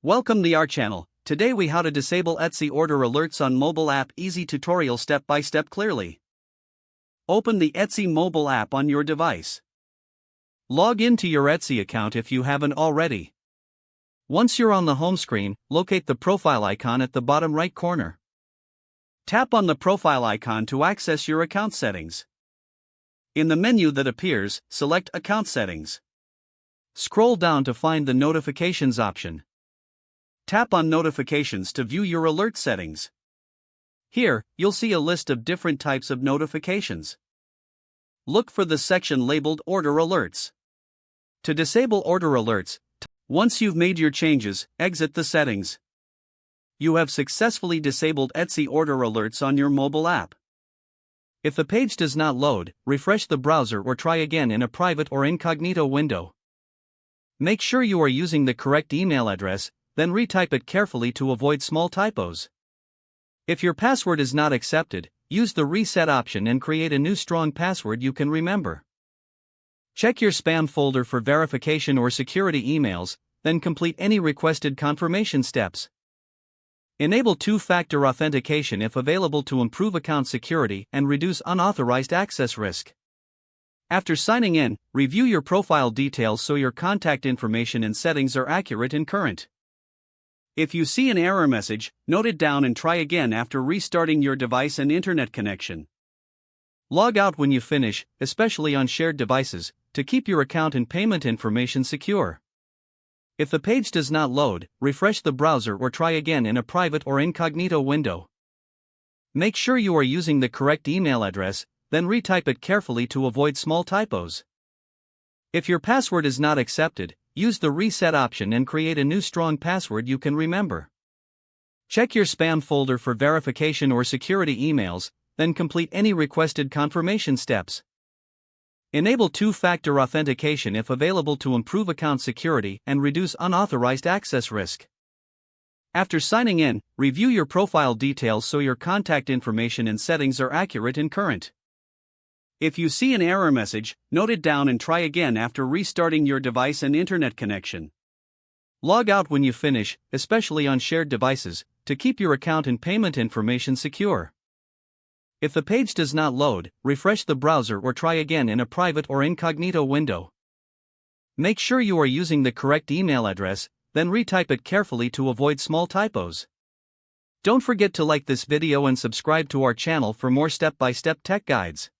Welcome to our channel. Today we how to disable Etsy order alerts on mobile app. Easy tutorial step by step clearly. Open the Etsy mobile app on your device. Log into your Etsy account if you haven't already. Once you're on the home screen, locate the profile icon at the bottom right corner. Tap on the profile icon to access your account settings. In the menu that appears, select Account Settings. Scroll down to find the Notifications option. Tap on Notifications to view your alert settings. Here, you'll see a list of different types of notifications. Look for the section labeled Order Alerts. To disable order alerts, once you've made your changes, exit the settings. You have successfully disabled Etsy order alerts on your mobile app. If the page does not load, refresh the browser or try again in a private or incognito window. Make sure you are using the correct email address, then retype it carefully to avoid small typos. If your password is not accepted, use the reset option and create a new strong password you can remember. Check your spam folder for verification or security emails, then complete any requested confirmation steps. Enable two-factor authentication if available to improve account security and reduce unauthorized access risk. After signing in, review your profile details so your contact information and settings are accurate and current. If you see an error message, note it down and try again after restarting your device and internet connection. Log out when you finish, especially on shared devices, to keep your account and payment information secure. If the page does not load, refresh the browser or try again in a private or incognito window. Make sure you are using the correct email address, then retype it carefully to avoid small typos. If your password is not accepted, use the reset option and create a new strong password you can remember. Check your spam folder for verification or security emails, then complete any requested confirmation steps. Enable two-factor authentication if available to improve account security and reduce unauthorized access risk. After signing in, review your profile details so your contact information and settings are accurate and current. If you see an error message, note it down and try again after restarting your device and internet connection. Log out when you finish, especially on shared devices, to keep your account and payment information secure. If the page does not load, refresh the browser or try again in a private or incognito window. Make sure you are using the correct email address, then retype it carefully to avoid small typos. Don't forget to like this video and subscribe to our channel for more step-by-step tech guides.